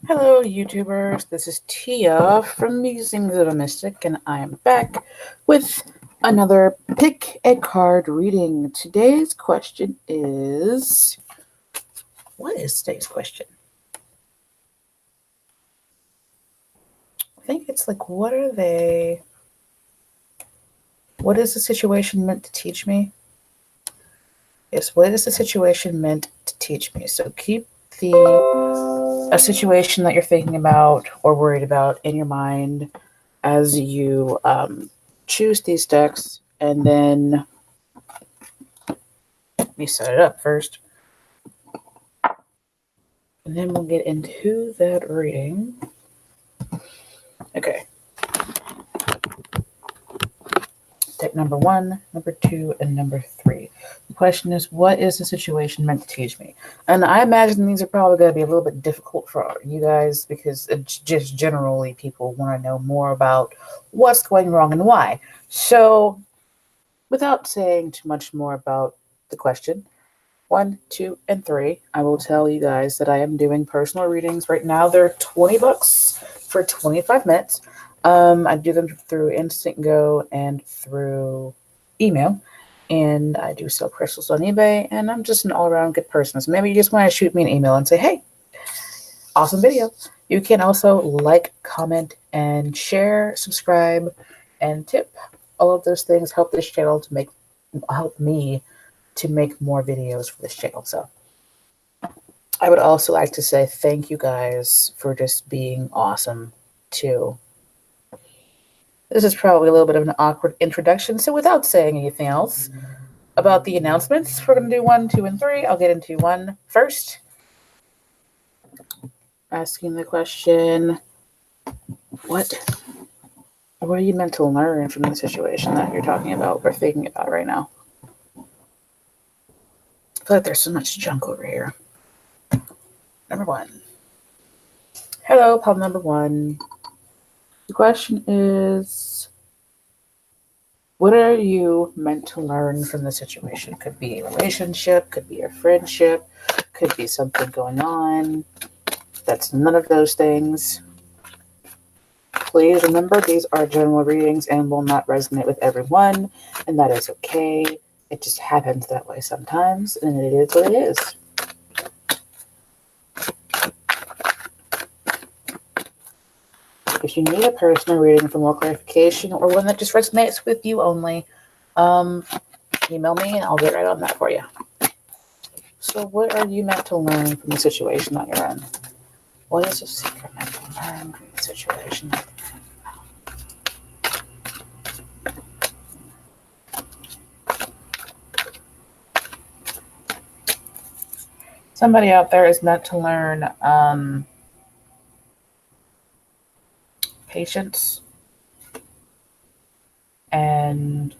Hello, YouTubers. This is Tia from Musings of a Mystic, and I am back with another pick a card reading. Today's question is, what is today's question? I think it's like, what is the situation meant to teach me? Yes, what is the situation meant to teach me? So keep a situation that you're thinking about or worried about in your mind as you choose these decks, and then let me set it up first, and then we'll get into that reading. Okay. Deck number 1, number 2, and number 3. The question is, what is the situation meant to teach me? And I imagine these are probably going to be a little bit difficult for you guys because it's just generally people want to know more about what's going wrong and why. So, without saying too much more about the question, 1, 2, and 3, I will tell you guys that I am doing personal readings. Right now, they're $20 for 25 minutes. I do them through Instant Go and through email. And I do sell crystals on eBay. And I'm just an all around good person. So maybe you just want to shoot me an email and say, hey, awesome video. You can also like, comment, and share, subscribe, and tip. All of those things help this channel to help me to make more videos for this channel. So I would also like to say thank you guys for just being awesome too. This is probably a little bit of an awkward introduction, so without saying anything else about the announcements, we're going to do 1, 2, and 3. I'll get into 1 first. Asking the question, what are you meant to learn from the situation that you're talking about or thinking about right now? I feel like there's so much junk over here. Number 1. Hello, pub number 1. The question is, what are you meant to learn from the situation? Could be a relationship, could be a friendship, could be something going on that's none of those things. Please remember, these are general readings and will not resonate with everyone, and that is okay. It just happens that way sometimes, and it is what it is. If you need a personal reading for more clarification or one that just resonates with you only, email me and I'll get right on that for you. So what are you meant to learn from the situation that you're in? What is the secret meant to learn from the situation that you're in? Somebody out there is meant to learn patience and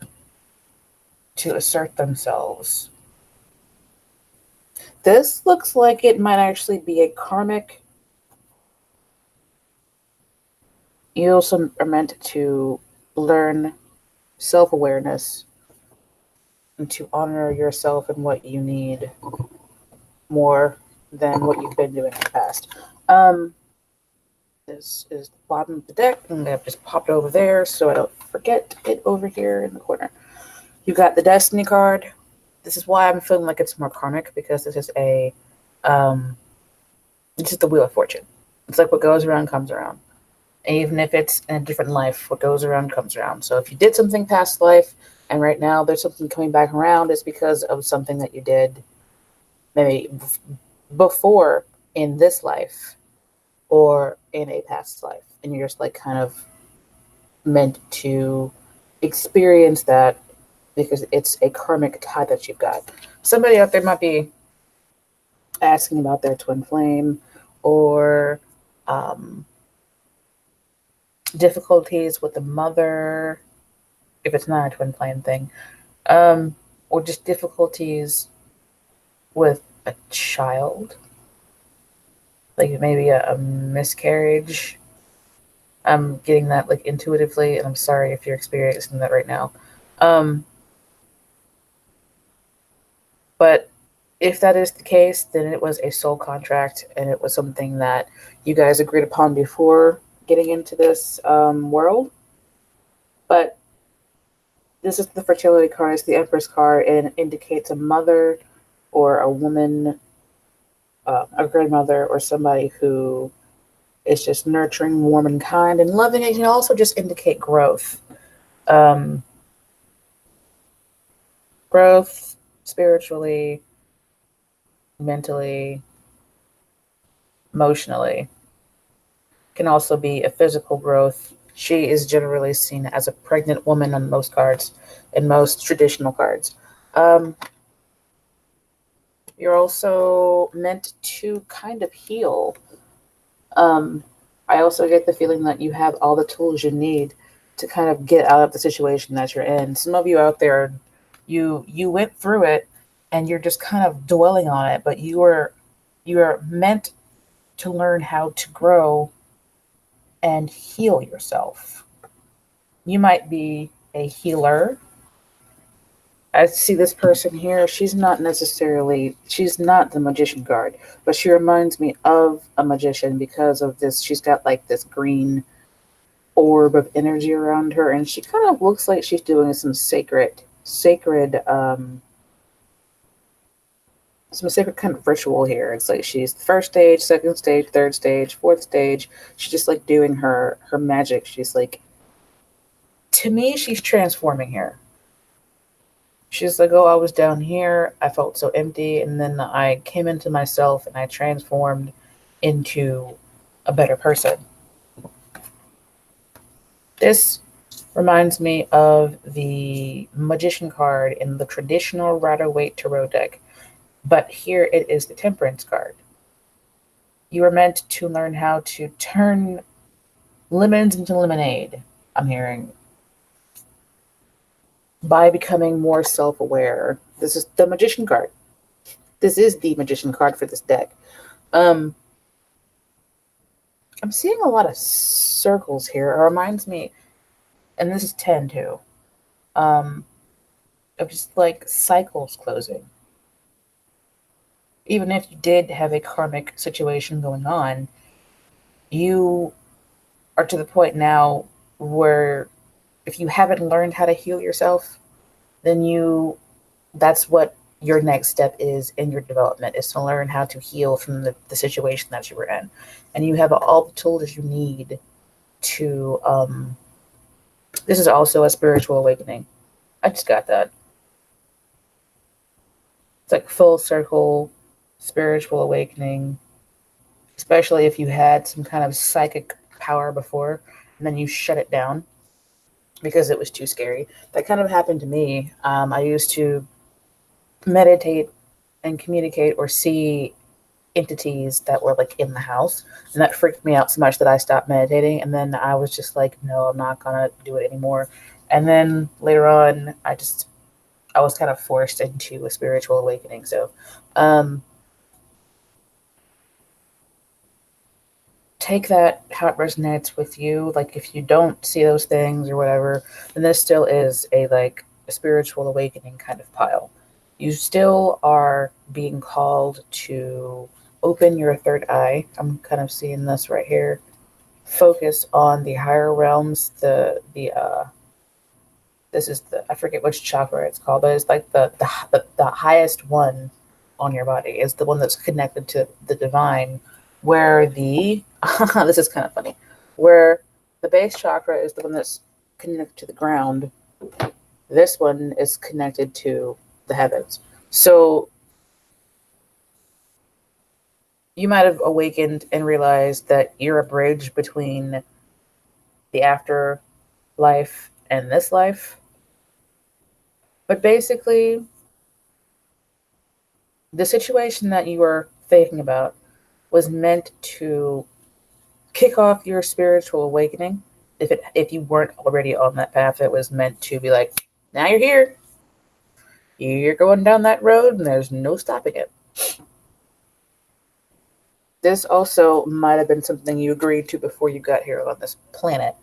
to assert themselves. This looks like it might actually be a karmic. You also are meant to learn self-awareness and to honor yourself and what you need more than what you've been doing in the past. This is the bottom of the deck, and I've just popped over there so I don't forget it over here in the corner. You got the Destiny card. This is why I'm feeling like it's more karmic, because this is the Wheel of Fortune. It's like what goes around comes around. And even if it's in a different life, what goes around comes around. So if you did something past life, and right now there's something coming back around, it's because of something that you did maybe before in this life or in a past life. And you're just like kind of meant to experience that because it's a karmic tie that you've got. Somebody out there might be asking about their twin flame or difficulties with the mother, if it's not a twin flame thing, or just difficulties with a child, like maybe a miscarriage. I'm getting that like intuitively, and I'm sorry if you're experiencing that right now. But If that is the case, then it was a soul contract and it was something that you guys agreed upon before getting into this world. But this is the fertility card, it's the Empress card, and it indicates a mother or a woman, a grandmother, or somebody who is just nurturing, warm, and kind and loving. It can also just indicate growth. Um, Growth spiritually, mentally, emotionally. Can also be a physical growth. She is generally seen as a pregnant woman on most cards, in most traditional cards. Um, you're also meant to kind of heal. Um, I also get the feeling that you have all the tools you need to kind of get out of the situation that you're in. Some of you out there, you went through it, and you're just kind of dwelling on it, but you are meant to learn how to grow and heal yourself. You might be a healer. I see this person here. She's not the magician card, but she reminds me of a magician because of this. She's got like this green orb of energy around her, and she kind of looks like she's doing some sacred kind of ritual here. It's like she's the first stage, second stage, third stage, fourth stage. She's just like doing her magic. She's like, to me, she's transforming here. She's like, oh, I was down here. I felt so empty. And then I came into myself and I transformed into a better person. This reminds me of the Magician card in the traditional Rider-Waite Tarot deck. But here it is the Temperance card. You are meant to learn how to turn lemons into lemonade, I'm hearing, by becoming more self-aware. This is the Magician card. This is the Magician card for this deck. Um, I'm seeing a lot of circles here. It reminds me, and this is 10 too, of just like cycles closing. Even if you did have a karmic situation going on, you are to the point now where if you haven't learned how to heal yourself, then that's what your next step is in your development, is to learn how to heal from the situation that you were in. And you have all the tools you need to this is also a spiritual awakening. I just got that. It's like full circle spiritual awakening, especially if you had some kind of psychic power before and then you shut it down because it was too scary. That kind of happened to me. I used to meditate and communicate or see entities that were like in the house, and that freaked me out so much that I stopped meditating. And then I was just like, no, I'm not gonna do it anymore. And then later on, I was kind of forced into a spiritual awakening. So take that how it resonates with you. Like if you don't see those things or whatever, then this still is a spiritual awakening kind of pile. You still are being called to open your third eye. I'm kind of seeing this right here. Focus on the higher realms. This is I forget which chakra it's called, but it's like the highest one on your body is the one that's connected to the divine, where the this is kind of funny, where the base chakra is the one that's connected to the ground. This one is connected to the heavens. So you might have awakened and realized that you're a bridge between the afterlife and this life. But basically, the situation that you were thinking about was meant to kick off your spiritual awakening. If you weren't already on that path, it was meant to be like, now you're here. You're going down that road, and there's no stopping it. This also might have been something you agreed to before you got here on this planet,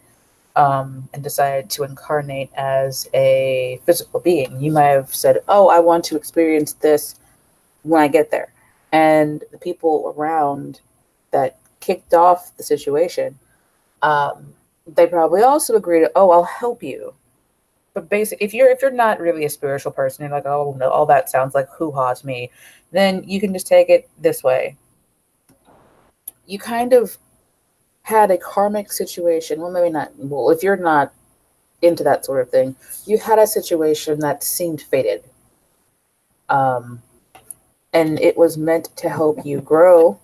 and decided to incarnate as a physical being. You might have said, oh, I want to experience this when I get there. And the people around that kicked off the situation, they probably also agree to, oh, I'll help you. But basically, if you're not really a spiritual person, you're like, oh no, all that sounds like hoo ha to me, then you can just take it this way. You kind of had a karmic situation. Well, maybe not. Well, if you're not into that sort of thing, you had a situation that seemed fated. Um, and it was meant to help you grow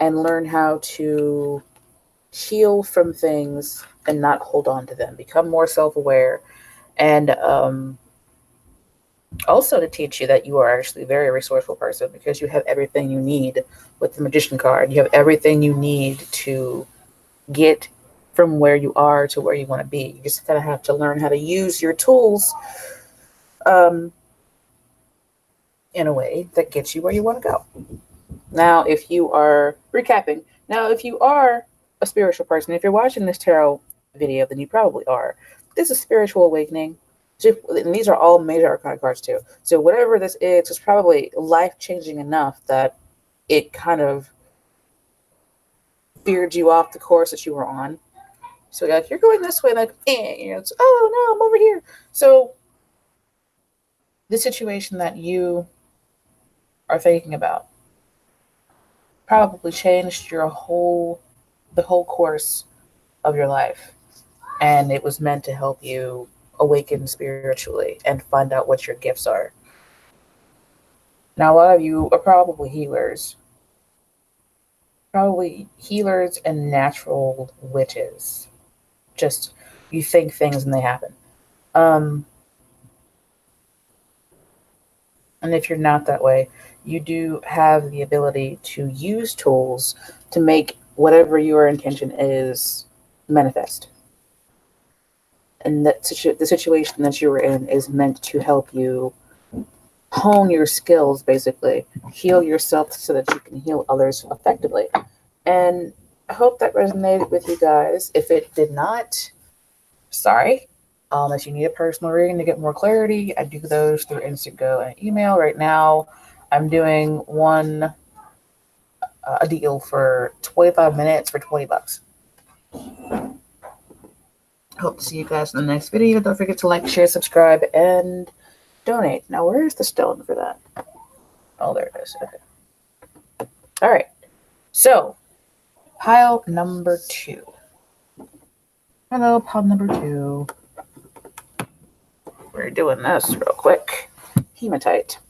and learn how to heal from things and not hold on to them, become more self aware, and also to teach you that you are actually a very resourceful person because you have everything you need with the magician card. You have everything you need to get from where you are to where you want to be. You just kind of have to learn how to use your tools um, in a way that gets you where you want to go. Now, if you are recapping, now if you are a spiritual person, if you're watching this tarot video, then you probably are. This is spiritual awakening. And these are all major arcana cards too. So whatever this is, it's probably life changing enough that it kind of veered you off the course that you were on. So you're like, you're going this way, like, it's, oh no, I'm over here. So the situation that you are thinking about probably changed the whole course of your life. And it was meant to help you awaken spiritually and find out what your gifts are. Now, a lot of you are probably healers and natural witches. Just you think things and they happen. Um, and if you're not that way, you do have the ability to use tools to make whatever your intention is manifest. And the situation that you were in is meant to help you hone your skills, basically, heal yourself so that you can heal others effectively. And I hope that resonated with you guys. If it did not, sorry. If you need a personal reading to get more clarity, I do those through Instant Go and email. Right now, I'm doing a deal for 25 minutes for $20. Hope to see you guys in the next video. Don't forget to like, share, subscribe, and donate. Now, where is the stone for that? Oh, there it is. Okay. All right. So, pile number 2. Hello, pile number 2. We're doing this real quick. Hematite.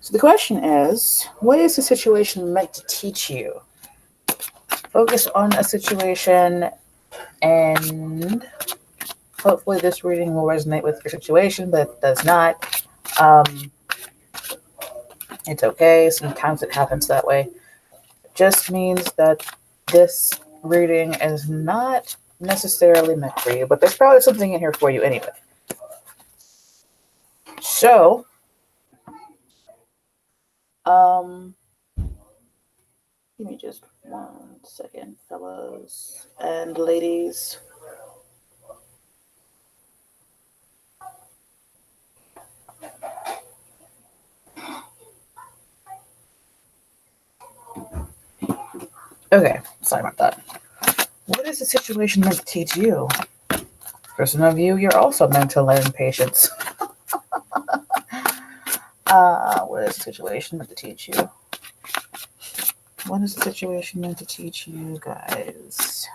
So the question is, what is the situation meant to teach you? Focus on a situation, and hopefully this reading will resonate with your situation, but if it does not, it's okay. Sometimes it happens that way. It just means that this reading is not necessarily meant for you, but there's probably something in here for you anyway. So, give me just 1 second, fellas and ladies. Okay, sorry about that. What is the situation meant to teach you? For some of you, you're also meant to learn patience. What is the situation meant to teach you? What is the situation meant to teach you guys?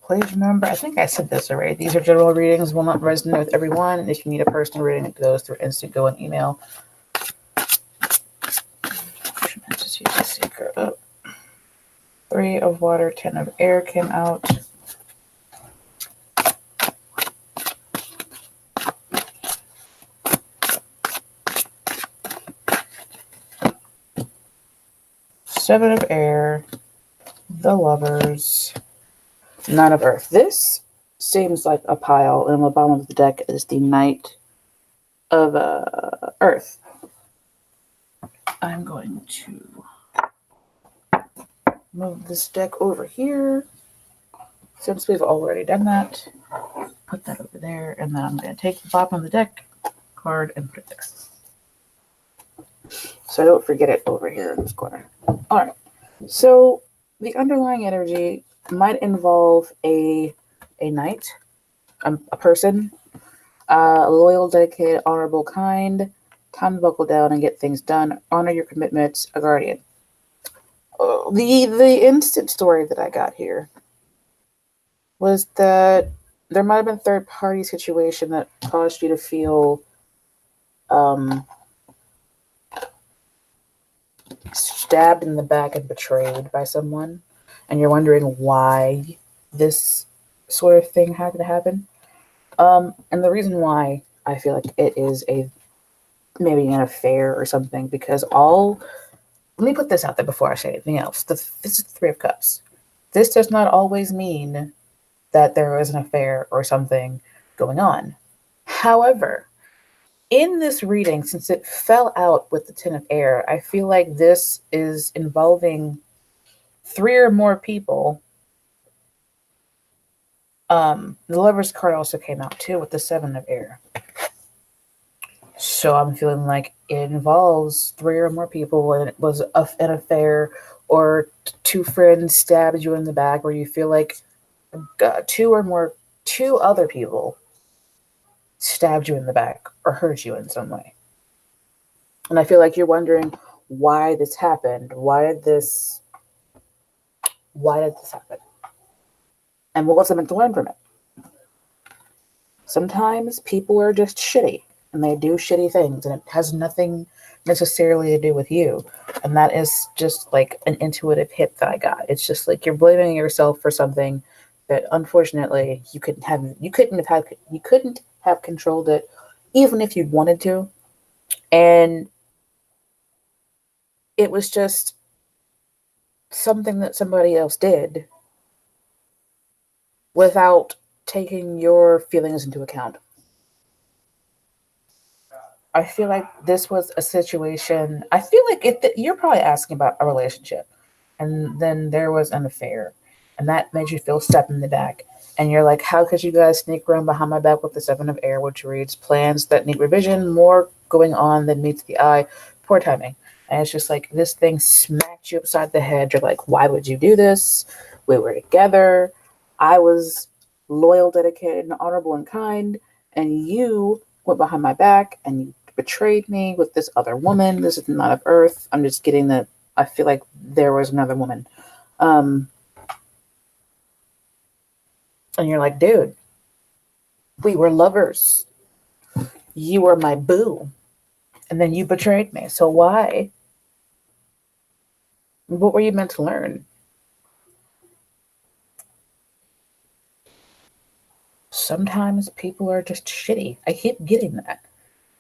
Please remember, I think I said this already. These are general readings, will not resonate with everyone. If you need a personal reading, it goes through Instant Go and email. Secret. 3 of water, 10 of air came out. Seven of air, the lovers, 9 of earth. This seems like a pile, and on the bottom of the deck is the knight of earth. I'm going to move this deck over here. Since we've already done that, put that over there, and then I'm going to take the bottom of the deck card and put it there. So I don't forget it over here in this corner. Alright, so the underlying energy might involve a knight, a person, loyal, dedicated, honorable, kind, time to buckle down and get things done, honor your commitments, a guardian. The instant story that I got here was that there might have been a third party situation that caused you to feel stabbed in the back and betrayed by someone, and you're wondering why this sort of thing had to happen. And the reason why I feel like it is maybe an affair or something, because let me put this out there before I say anything else. This is the Three of Cups. This does not always mean that there is an affair or something going on. However, in this reading, since it fell out with the Ten of Air, I feel like this is involving three or more people. The Lover's card also came out too with the Seven of Air. So I'm feeling like it involves three or more people, and it was an affair, or two friends stabbed you in the back, or you feel like two other people stabbed you in the back or hurt you in some way. And I feel like you're wondering why this happened. Why did this happen? And what was I meant to learn from it? Sometimes people are just shitty and they do shitty things, and it has nothing necessarily to do with you. And that is just like an intuitive hit that I got. It's just like you're blaming yourself for something that unfortunately you couldn't have controlled it, even if you'd wanted to. And it was just something that somebody else did without taking your feelings into account. I feel like this was a situation. I feel like you're probably asking about a relationship, and then there was an affair, and that made you feel stabbed in the back. And you're like, how could you guys sneak around behind my back with the Seven of Air, which reads plans that need revision, more going on than meets the eye, poor timing. And it's just like this thing smacked you upside the head. You're like, why would you do this? We were together. I was loyal, dedicated, and honorable and kind, and you went behind my back and you betrayed me with this other woman. This is not of Earth. I'm just getting that. I feel like there was another woman. And you're like, dude, we were lovers. You were my boo. And then you betrayed me. So why? What were you meant to learn? Sometimes people are just shitty. I keep getting that.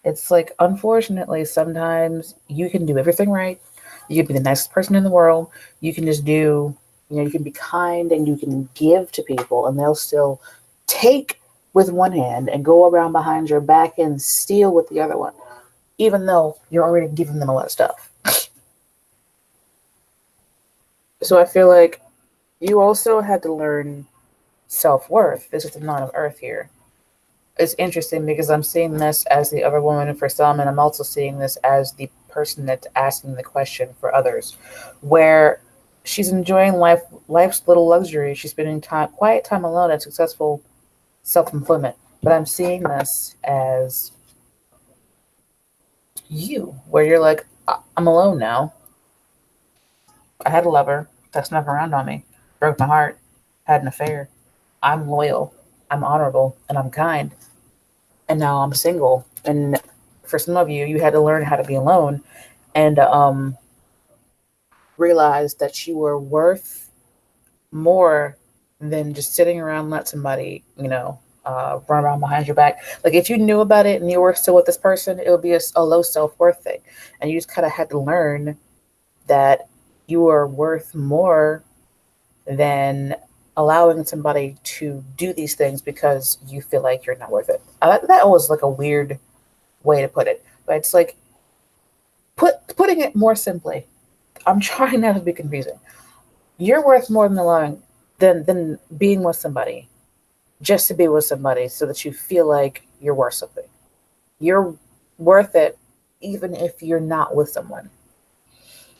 It's like, unfortunately, sometimes you can do everything right. You can be the nicest person in the world. You can just you can be kind and you can give to people, and they'll still take with one hand and go around behind your back and steal with the other one, even though you're already giving them a lot of stuff. So I feel like you also had to learn self-worth. This is the Nine of Earth here. It's interesting because I'm seeing this as the other woman for some, and I'm also seeing this as the person that's asking the question for others, where she's enjoying life's little luxury. She's spending quiet time alone and successful self-employment. But I'm seeing this as you, where you're like, I'm alone now. I had a lover that snuck around on me, broke my heart, had an affair. I'm loyal, I'm honorable, and I'm kind. And now I'm single. And for some of you, you had to learn how to be alone and realize that you were worth more than just sitting around let somebody, run around behind your back. Like if you knew about it and you were still with this person, it would be a low self-worth thing. And you just kind of had to learn that you are worth more than allowing somebody to do these things because you feel like you're not worth it. That was like a weird way to put it, but it's like putting it more simply. I'm trying not to be confusing. You're worth more than allowing than being with somebody just to be with somebody so that you feel like you're worth something. You're worth it even if you're not with someone.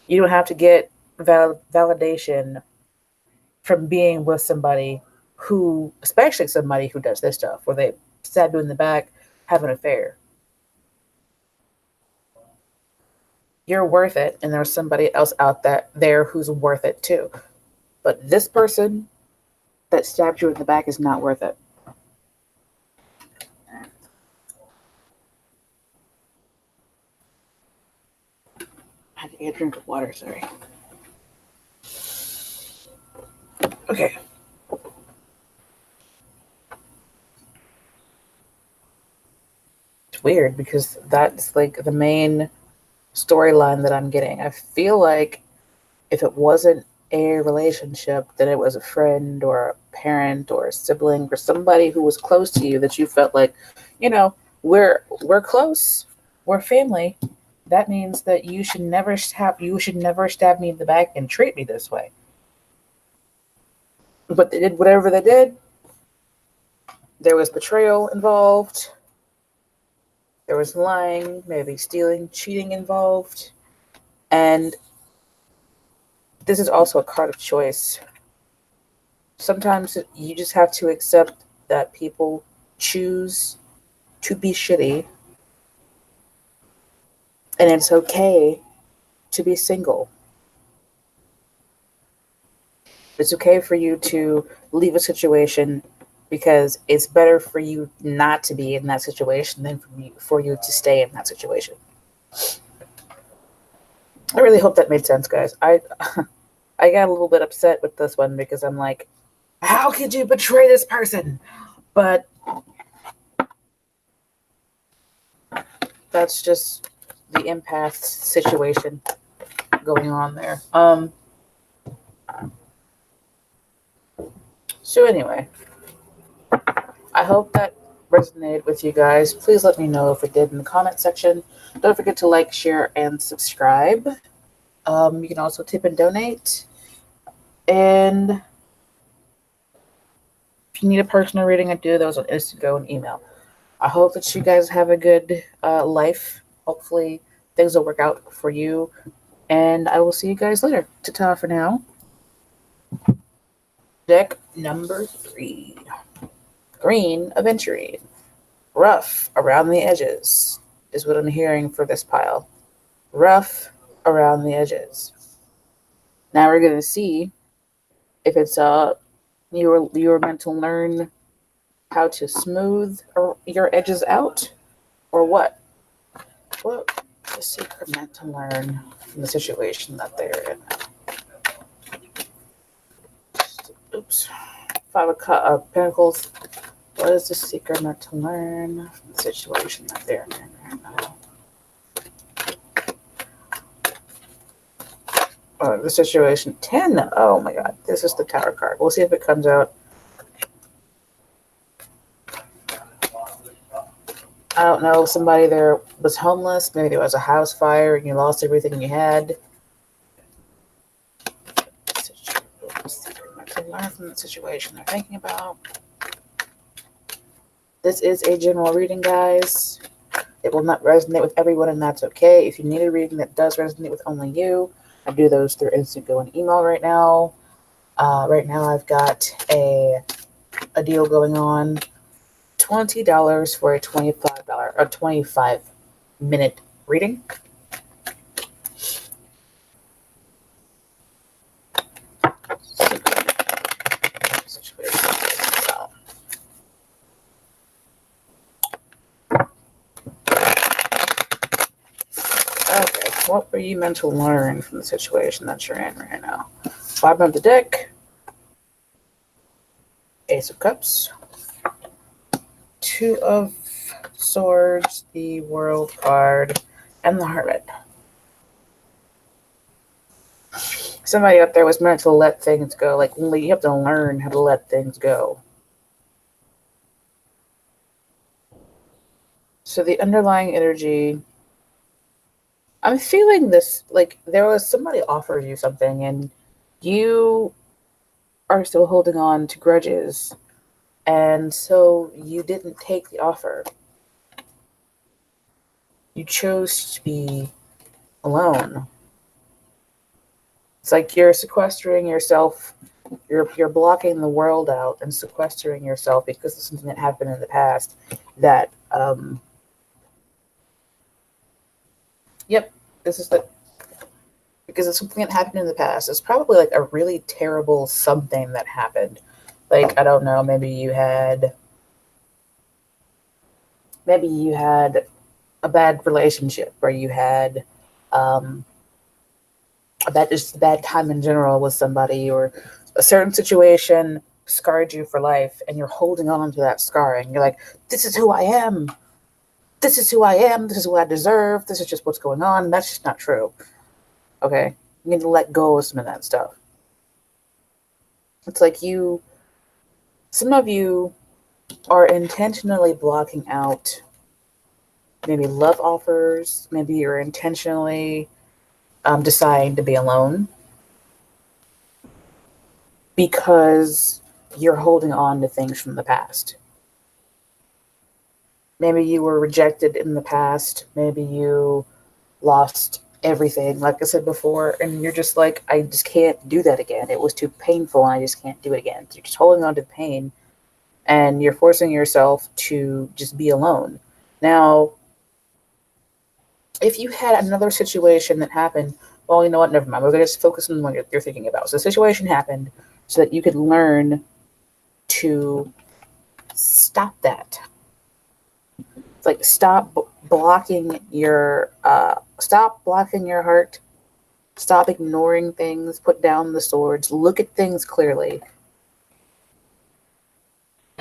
You don't have to get validation from being with somebody who, especially somebody who does this stuff, where they stab you in the back, have an affair. You're worth it, and there's somebody else out there who's worth it too. But this person that stabbed you in the back is not worth it. I had to get a drink of water, sorry. Okay. It's weird because that's like the main storyline that I'm getting. I feel like if it wasn't a relationship, then it was a friend or a parent or a sibling or somebody who was close to you that you felt like, you know, we're close, we're family. That means that you should never stab me in the back and treat me this way. But they did whatever they did. There was betrayal involved. There was lying, maybe stealing, cheating involved. And this is also a card of choice. Sometimes you just have to accept that people choose to be shitty, and it's okay to be single. It's okay for you to leave a situation because it's better for you not to be in that situation than for you to stay in that situation. I really hope that made sense, guys. I got a little bit upset with this one because I'm like, how could you betray this person? But that's just the empath situation going on there. So anyway, I hope that resonated with you guys. Please let me know if it did in the comment section. Don't forget to like, share, and subscribe. You can also tip and donate. And if you need a personal reading, I do those on Instagram and email. I hope that you guys have a good life. Hopefully things will work out for you. And I will see you guys later. Ta-ta for now. Deck number 3. Green Aventurine. Rough around the edges is what I'm hearing for this pile. Rough around the edges. Now we're going to see if it's you were meant to learn how to smooth your edges out or what. What the secret meant to learn from the situation that they're in. Oops. 5 of Pentacles. What is the secret meant to learn from the situation that they're in right now? Oh, the situation 10. Oh my god, this is the Tower card. We'll see if it comes out. I don't know, somebody there was homeless, maybe there was a house fire and you lost everything you had. To learn from the situation they're thinking about. This is a general reading, guys. It will not resonate with everyone, and that's okay. If you need a reading that does resonate with only you, I do those through instant go and email right now. Right now I've got a deal going on. $20 for a $25 or 25-minute reading. Okay, what were you meant to learn from the situation that you're in right now? 5 of the deck. Ace of Cups. 2 of Swords, the World card, and the Hermit. Somebody out there was meant to let things go. Like, you have to learn how to let things go. So the underlying energy, I'm feeling this, like there was somebody offered you something and you are still holding on to grudges, and so you didn't take the offer. You chose to be alone. It's like you're sequestering yourself. You're blocking the world out and sequestering yourself because of something that happened in the past. That yep, this is the because it's something that happened in the past. It's probably like a really terrible something that happened. Like, I don't know, maybe you had a bad relationship, or you had um, just a bad time in general with somebody, or a certain situation scarred you for life, and you're holding on to that scarring. You're like, this is who I am. This is who I am. This is what I deserve. This is just what's going on. And that's just not true. Okay? You need to let go of some of that stuff. It's like some of you are intentionally blocking out maybe love offers. Maybe you're intentionally deciding to be alone because you're holding on to things from the past. Maybe you were rejected in the past. Maybe you lost everything, like I said before, and you're just like, I just can't do that again. It was too painful, and I just can't do it again. So you're just holding on to the pain, and you're forcing yourself to just be alone. Now, if you had another situation that happened, well, you know what? Never mind. We're going to just focus on what you're thinking about. So the situation happened so that you could learn to stop that. It's like stop blocking your heart. Stop ignoring things. Put down the swords. Look at things clearly.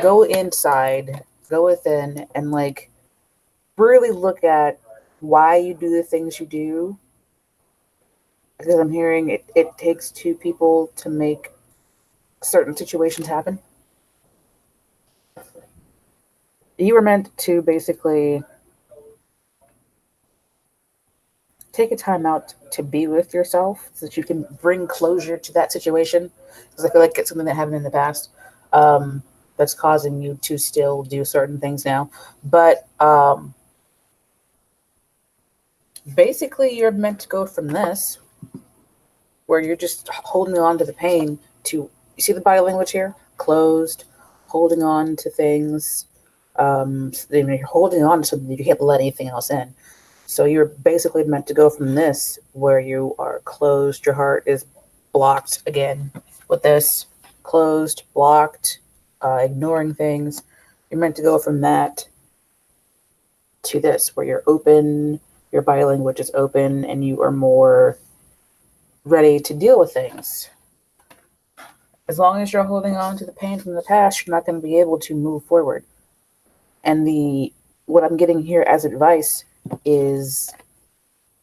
Go inside. Go within, and like really look at why you do the things you do. Because I'm hearing it takes two people to make certain situations happen. You were meant to basically take a time out to be with yourself so that you can bring closure to that situation. Because I feel like it's something that happened in the past that's causing you to still do certain things now. But basically, you're meant to go from this, where you're just holding on to the pain, to, you see the body language here? Closed, holding on to things. You're holding on to something, you can't let anything else in. So you're basically meant to go from this, where you are closed, your heart is blocked again with this, closed, blocked, ignoring things. You're meant to go from that to this, where you're open, your body language is open, and you are more ready to deal with things. As long as you're holding on to the pain from the past, you're not going to be able to move forward. And what I'm getting here as advice is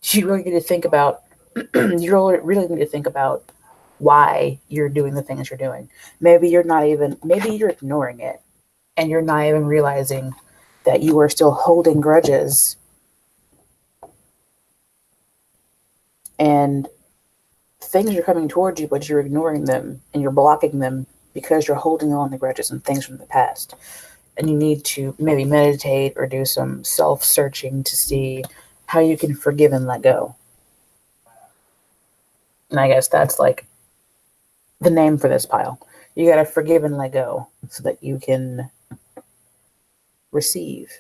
you really need to think about you really need to think about why you're doing the things you're doing. Maybe you're ignoring it, and you're not even realizing that you are still holding grudges, and things are coming towards you, but you're ignoring them and you're blocking them because you're holding on to grudges and things from the past. And you need to maybe meditate or do some self-searching to see how you can forgive and let go. And I guess that's like the name for this pile. You got to forgive and let go so that you can receive.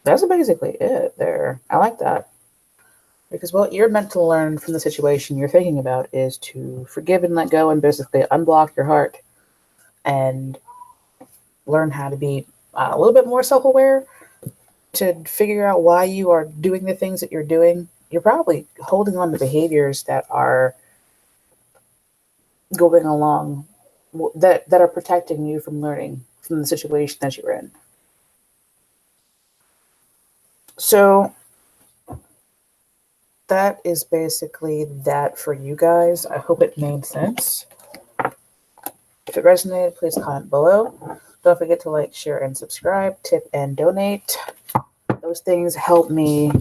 That's basically it there. I like that. Because what you're meant to learn from the situation you're thinking about is to forgive and let go, and basically unblock your heart and learn how to be a little bit more self-aware, to figure out why you are doing the things that you're doing. You're probably holding on to behaviors that are going along, that are protecting you from learning from the situation that you're in. So that is basically that for you guys. I hope it made sense. If it resonated, please comment below. Don't forget to like, share, and subscribe, tip, and donate. Those things help me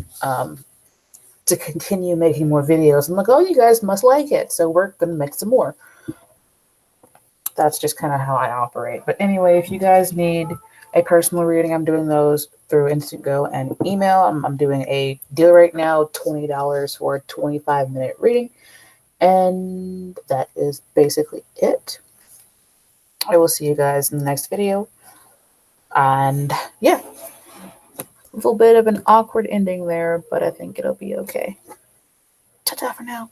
to continue making more videos. I'm like, oh, you guys must like it, so we're going to make some more. That's just kind of how I operate. But anyway, if you guys need a personal reading, I'm doing those through Instant Go and email. I'm doing a deal right now, $20 for a 25-minute reading. And that is basically it. I will see you guys in the next video. And yeah, a little bit of an awkward ending there, but I think it'll be okay. Ta-ta for now.